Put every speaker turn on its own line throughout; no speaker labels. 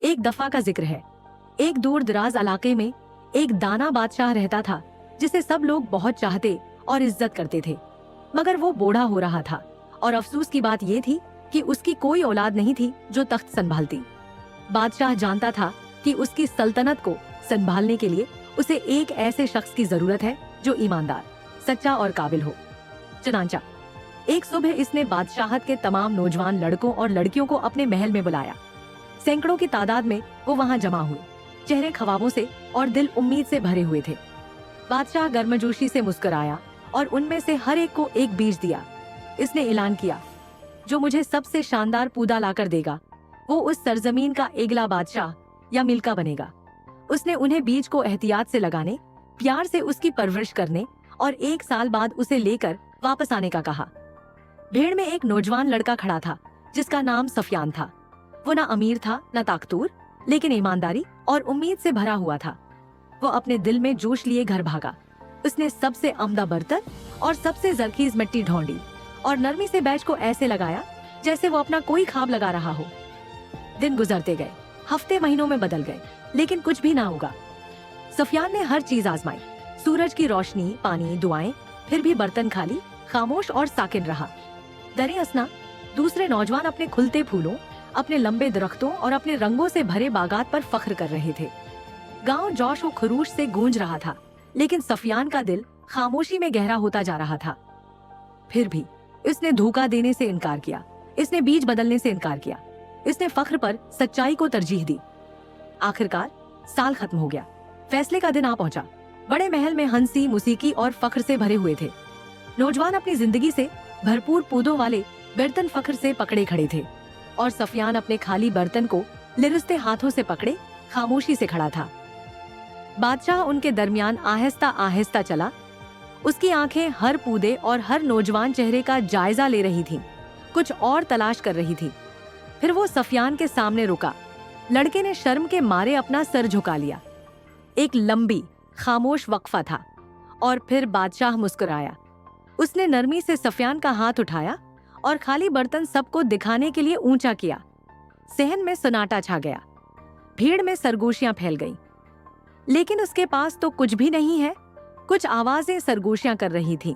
एक दफा का जिक्र है। एक दूर दराज इलाके में एक दाना बादशाह रहता था जिसे सब लोग बहुत चाहते और इज्जत करते थे, मगर वो बूढ़ा हो रहा था और अफसोस की बात ये थी कि उसकी कोई औलाद नहीं थी जो तख्त संभालती। बादशाह जानता था कि उसकी सल्तनत को संभालने के लिए उसे एक ऐसे शख्स की जरूरत है जो ईमानदार, सच्चा और काबिल हो। चनांचा एक सुबह इसने बादशाहत के तमाम नौजवान लड़कों और लड़कियों को अपने महल में बुलाया। सैकड़ों की तादाद में वो वहां जमा हुए, चेहरे ख्वाबों से और दिल उम्मीद से भरे हुए थे। बादशाह गर्मजोशी से मुस्कुराया और उनमें से हर एक को एक बीज दिया। इसने ऐलान किया, जो मुझे सबसे शानदार पौधा लाकर देगा वो उस सरजमीन का अगला बादशाह या मिल्का बनेगा। उसने उन्हें बीज को एहतियात से लगाने, प्यार से उसकी परवरिश करने और 1 साल बाद उसे लेकर वापस आने का कहा। भीड़ में एक नौजवान लड़का खड़ा था जिसका नाम सफियान था। वो ना अमीर था न ताकतूर, लेकिन ईमानदारी और उम्मीद से भरा हुआ था। वो अपने दिल में जोश लिए घर भागा। उसने सबसे अम्दा बर्तन और सबसे जरखीज मिट्टी ढूंढी और नरमी से बैच को ऐसे लगाया जैसे वो अपना कोई ख्वाब लगा रहा हो। दिन गुजरते गए, हफ्ते महीनों में बदल गए, लेकिन कुछ भी ना होगा। सफियान ने हर चीज आजमाई, सूरज की रोशनी, पानी, दुआएं, फिर भी बर्तन खाली, खामोश और साकिन रहा। दरे असना दूसरे नौजवान अपने खुलते फूलों, अपने लंबे दरख्तों और अपने रंगों से भरे बागात पर फख्र कर रहे थे। गांव जोश और खरूश से गूंज रहा था, लेकिन सफियान का दिल खामोशी में गहरा होता जा रहा था। फिर भी इसने धोखा देने से इनकार किया, इसने बीज बदलने से इनकार किया, इसने फख्र पर सच्चाई को तरजीह दी। आखिरकार साल खत्म हो गया, फैसले का दिन आ पहुंचा। बड़े महल में हंसी, मुसीकी और फख्र से भरे हुए थे। नौजवान अपनी जिंदगी से भरपूर पौधों वाले बर्तन फख्र से पकड़े खड़े थे और सफियान अपने खाली बर्तन को लिरसते हाथों से पकड़े खामोशी से खड़ा था। बादशाह उनके दरमियान आहिस्ता आहिस्ता चला। उसकी आंखें हर पौधे और हर नौजवान चेहरे का जायजा ले रही थीं, कुछ और तलाश कर रही थी। फिर वो सफियान के सामने रुका। लड़के ने शर्म के मारे अपना सर झुका लिया। एक लंबी खामोश वक्फा था और फिर बादशाह मुस्कुराया। उसने नरमी से सफियान का हाथ उठाया और खाली बर्तन सबको दिखाने के लिए ऊंचा किया। सहन में सन्नाटा छा गया, भीड़ में सरगोशियां फैल गईं। लेकिन उसके पास तो कुछ भी नहीं है। कुछ आवाजें सरगोशियां कर रही थीं।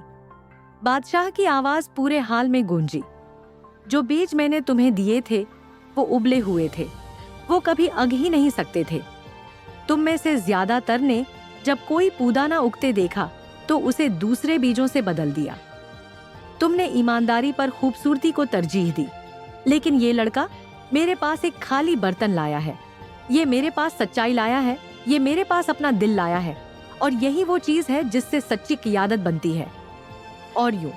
बादशाह की आवाज पूरे हाल में गूंजी, जो बीज मैंने तुम्हें दिए थे वो उबले हुए थे, वो कभी अग ही नहीं सकते थे। तुम में से ज्यादातर ने जब कोई पौधा ना उगते देखा तो उसे दूसरे बीजों से बदल दिया। तुमने ईमानदारी पर खूबसूरती को तरजीह दी, लेकिन ये लड़का मेरे पास एक खाली बर्तन लाया है, ये मेरे पास सच्चाई लाया है, ये मेरे पास अपना दिल लाया है, और यही वो चीज है जिससे सच्ची क़ियादत बनती है। और यूं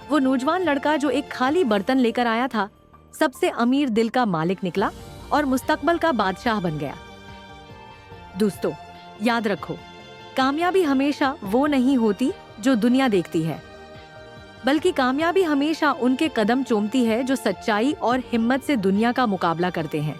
वो नौजवान लड़का जो एक खाली बर्तन लेकर आया था, सबसे अमीर दिल का मालिक निकला और मुस्तकबल का बादशाह बन गया। दोस्तों, याद रखो, कामयाबी हमेशा वो नहीं होती जो दुनिया देखती है, बल्कि कामयाबी हमेशा उनके कदम चूमती है जो सच्चाई और हिम्मत से दुनिया का मुकाबला करते हैं।